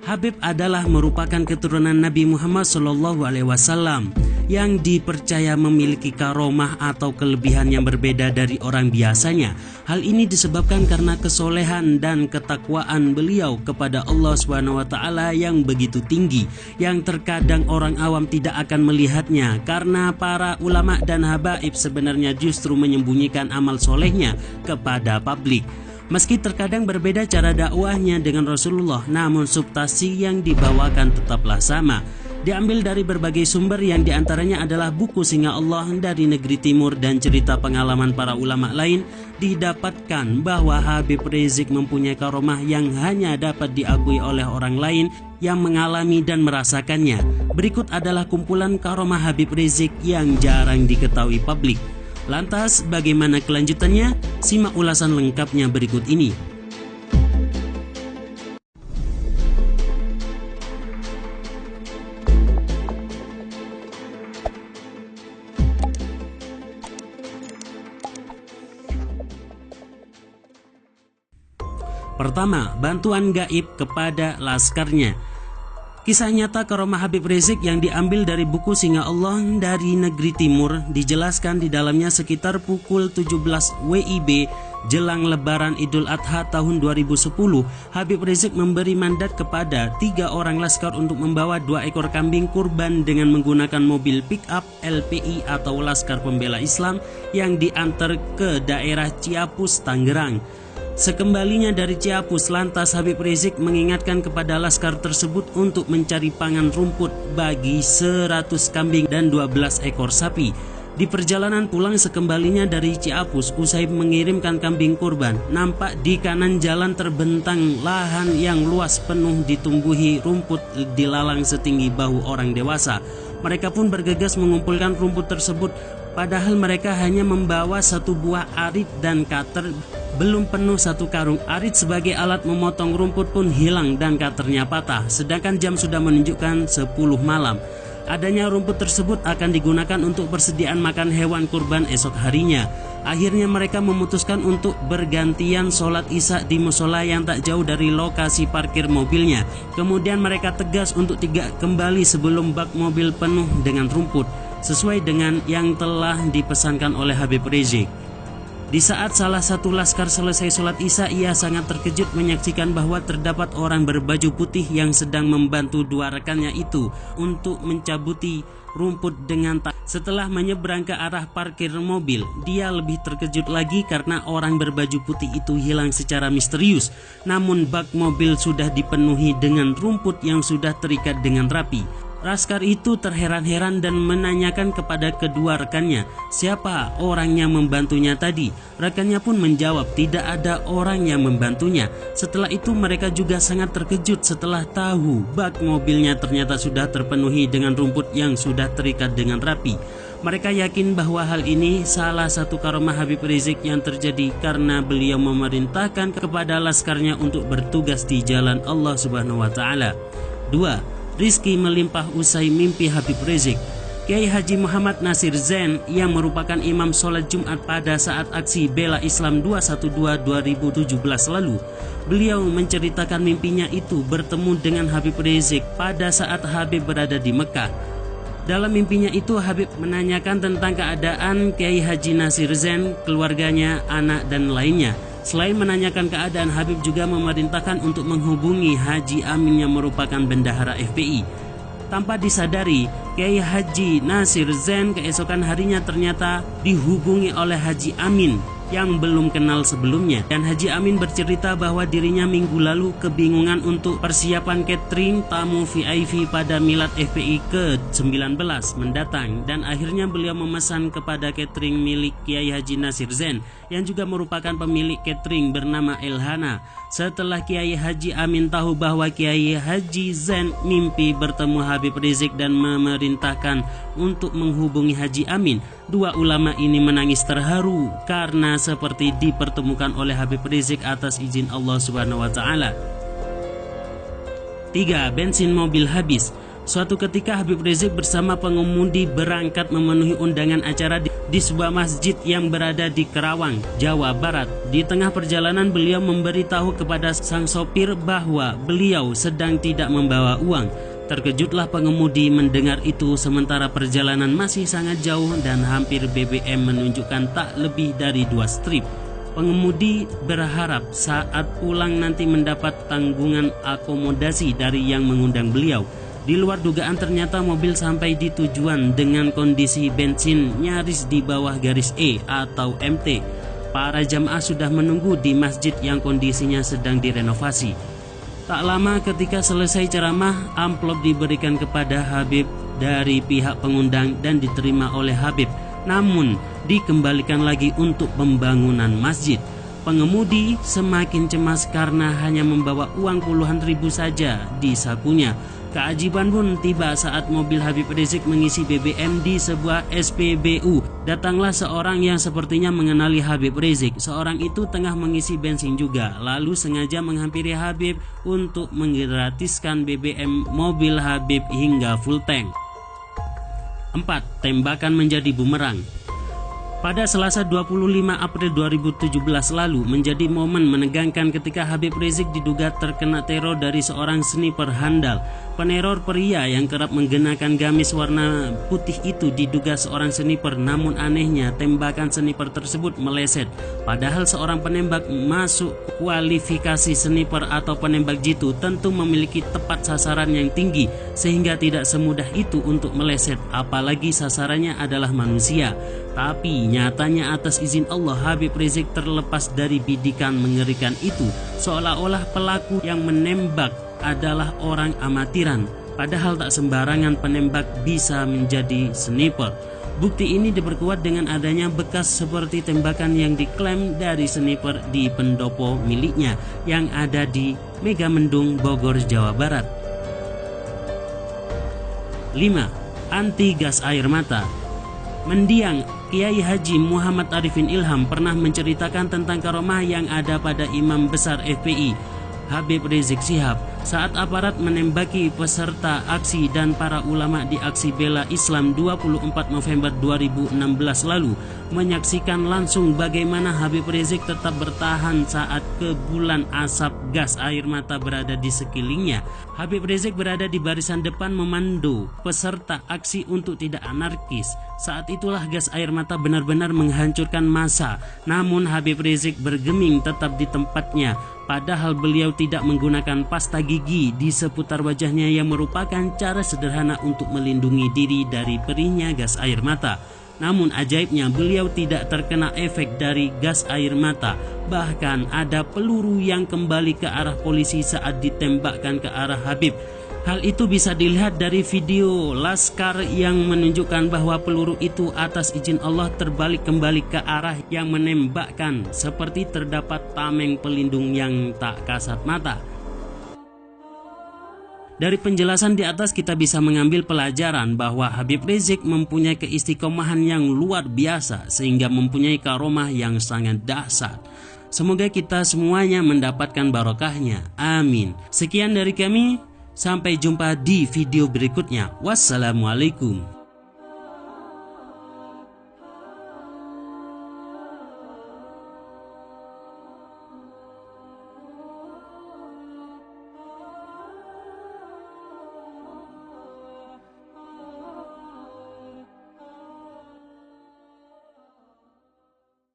Habib adalah merupakan keturunan Nabi Muhammad SAW yang dipercaya memiliki karomah atau kelebihan yang berbeda dari orang biasanya. Hal ini disebabkan karena kesolehan dan ketakwaan beliau kepada Allah SWT yang begitu tinggi, yang terkadang orang awam tidak akan melihatnya karena para ulama dan habaib sebenarnya justru menyembunyikan amal solehnya kepada publik. Meski terkadang berbeda cara dakwahnya dengan Rasulullah, namun substansi yang dibawakan tetaplah sama. Diambil dari berbagai sumber yang diantaranya adalah buku Singa Allah dari Negeri Timur dan cerita pengalaman para ulama lain, didapatkan bahwa Habib Rizik mempunyai karomah yang hanya dapat diakui oleh orang lain yang mengalami dan merasakannya. Berikut adalah kumpulan karomah Habib Rizik yang jarang diketahui publik. Lantas bagaimana kelanjutannya? Simak ulasan lengkapnya berikut ini. Pertama, bantuan gaib kepada laskarnya. Kisah nyata karomah Habib Rizik yang diambil dari buku Singa Allah dari Negeri Timur dijelaskan di dalamnya sekitar pukul 17 WIB jelang Lebaran Idul Adha tahun 2010, Habib Rizik memberi mandat kepada 3 orang laskar untuk membawa 2 ekor kambing kurban dengan menggunakan mobil pick-up LPI atau Laskar Pembela Islam yang diantar ke daerah Ciapus, Tangerang. Sekembalinya dari Ciapus, lantas Habib Rizik mengingatkan kepada laskar tersebut untuk mencari pangan rumput bagi 100 kambing dan 12 ekor sapi. Di perjalanan pulang sekembalinya dari Ciapus, usai mengirimkan kambing kurban, nampak di kanan jalan terbentang lahan yang luas penuh ditumbuhi rumput dilalang setinggi bahu orang dewasa. Mereka pun bergegas mengumpulkan rumput tersebut, padahal mereka hanya membawa 1 buah arit dan cutter. Belum penuh 1 karung arit sebagai alat memotong rumput pun hilang dan cutternya patah, sedangkan jam sudah menunjukkan 10 malam. Adanya rumput tersebut akan digunakan untuk persediaan makan hewan kurban esok harinya. Akhirnya mereka memutuskan untuk bergantian sholat isya di musola yang tak jauh dari lokasi parkir mobilnya. Kemudian mereka tegas untuk tidak kembali sebelum bak mobil penuh dengan rumput, sesuai dengan yang telah dipesankan oleh Habib Rizik. Di saat salah satu laskar selesai sholat isya, ia sangat terkejut menyaksikan bahwa terdapat orang berbaju putih yang sedang membantu 2 rekannya itu untuk mencabuti rumput dengan tangan. Setelah menyeberang ke arah parkir mobil, dia lebih terkejut lagi karena orang berbaju putih itu hilang secara misterius. Namun bak mobil sudah dipenuhi dengan rumput yang sudah terikat dengan rapi. Laskar itu terheran-heran dan menanyakan kepada kedua rekannya, siapa orang yang membantunya tadi. Rekannya pun menjawab, tidak ada orang yang membantunya. Setelah itu mereka juga sangat terkejut setelah tahu bak mobilnya ternyata sudah terpenuhi dengan rumput yang sudah terikat dengan rapi. Mereka yakin bahwa hal ini salah satu karomah Habib Rizik yang terjadi karena beliau memerintahkan kepada laskarnya untuk bertugas di jalan Allah Subhanahu wa taala. 2. Rizki melimpah usai mimpi Habib Rizik. Kiai Haji Muhammad Nasir Zain yang merupakan imam sholat Jumat pada saat aksi Bela Islam 212 2017 lalu, beliau menceritakan mimpinya itu bertemu dengan Habib Rizik pada saat Habib berada di Mekah. Dalam mimpinya itu Habib menanyakan tentang keadaan Kiai Haji Nasir Zain, keluarganya, anak dan lainnya. Selain menanyakan keadaan, Habib juga memerintahkan untuk menghubungi Haji Amin yang merupakan bendahara FPI. Tanpa disadari, Kiai Haji Nasir Zain keesokan harinya ternyata dihubungi oleh Haji Amin yang belum kenal sebelumnya, dan Haji Amin bercerita bahwa dirinya minggu lalu kebingungan untuk persiapan catering tamu VIP pada Milad FPI ke-19 mendatang, dan akhirnya beliau memesan kepada catering milik Kiai Haji Nasir Zain yang juga merupakan pemilik catering bernama Elhana. Setelah Kiai Haji Amin tahu bahwa Kiai Haji Zain mimpi bertemu Habib Rizik dan memerintahkan untuk menghubungi Haji Amin, 2 ulama ini menangis terharu karena seperti dipertemukan oleh Habib Rizik atas izin Allah Subhanahu wa taala. 3. Bensin mobil habis. Suatu ketika Habib Rizik bersama pengemudi berangkat memenuhi undangan acara di di sebuah masjid yang berada di Kerawang, Jawa Barat. Di tengah perjalanan beliau memberitahu kepada sang sopir bahwa beliau sedang tidak membawa uang. Terkejutlah pengemudi mendengar itu sementara perjalanan masih sangat jauh dan hampir BBM menunjukkan tak lebih dari 2 strip. Pengemudi berharap saat pulang nanti mendapat tanggungan akomodasi dari yang mengundang beliau. Di luar dugaan ternyata mobil sampai di tujuan dengan kondisi bensin nyaris di bawah garis E atau MT. Para jamaah sudah menunggu di masjid yang kondisinya sedang direnovasi. Tak lama ketika selesai ceramah, amplop diberikan kepada Habib dari pihak pengundang dan diterima oleh Habib. Namun dikembalikan lagi untuk pembangunan masjid. Pengemudi semakin cemas karena hanya membawa uang puluhan ribu saja di sakunya. Keajaiban pun tiba saat mobil Habib Rizik mengisi BBM di sebuah SPBU. Datanglah seorang yang sepertinya mengenali Habib Rizik. Seorang itu tengah mengisi bensin juga, lalu sengaja menghampiri Habib untuk menggratiskan BBM mobil Habib hingga full tank. 4. Tembakan menjadi bumerang. Pada Selasa 25 April 2017 lalu menjadi momen menegangkan ketika Habib Rizik diduga terkena teror dari seorang sniper handal. Peneror pria yang kerap menggunakan gamis warna putih itu diduga seorang sniper, namun anehnya tembakan sniper tersebut meleset. Padahal seorang penembak masuk kualifikasi sniper atau penembak jitu tentu memiliki tepat sasaran yang tinggi sehingga tidak semudah itu untuk meleset, apalagi sasarannya adalah manusia. Tapi nyatanya atas izin Allah Habib Rizik terlepas dari bidikan mengerikan itu, seolah-olah pelaku yang menembak adalah orang amatiran. Padahal tak sembarangan penembak bisa menjadi sniper. Bukti ini diperkuat dengan adanya bekas seperti tembakan yang diklaim dari sniper di pendopo miliknya yang ada di Megamendung, Bogor, Jawa Barat. 5. Anti gas air mata. Mendiang Kiai Haji Muhammad Arifin Ilham pernah menceritakan tentang karomah yang ada pada Imam Besar FPI Habib Rizik Syihab saat aparat menembaki peserta aksi dan para ulama di aksi bela Islam 24 November 2016 lalu. Menyaksikan langsung bagaimana Habib Rizik tetap bertahan saat kepulan asap gas air mata berada di sekelilingnya. Habib Rizik berada di barisan depan memandu peserta aksi untuk tidak anarkis. Saat itulah gas air mata benar-benar menghancurkan massa. Namun Habib Rizik bergeming tetap di tempatnya. Padahal beliau tidak menggunakan pasta gigi di seputar wajahnya yang merupakan cara sederhana untuk melindungi diri dari perihnya gas air mata. Namun ajaibnya beliau tidak terkena efek dari gas air mata. Bahkan ada peluru yang kembali ke arah polisi saat ditembakkan ke arah Habib. Hal itu bisa dilihat dari video Laskar yang menunjukkan bahwa peluru itu atas izin Allah terbalik kembali ke arah yang menembakkan, seperti terdapat tameng pelindung yang tak kasat mata. Dari penjelasan di atas kita bisa mengambil pelajaran bahwa Habib Rizik mempunyai keistiqomahan yang luar biasa sehingga mempunyai karomah yang sangat dahsyat. Semoga kita semuanya mendapatkan barokahnya. Amin. Sekian dari kami. Sampai jumpa di video berikutnya. Wassalamualaikum.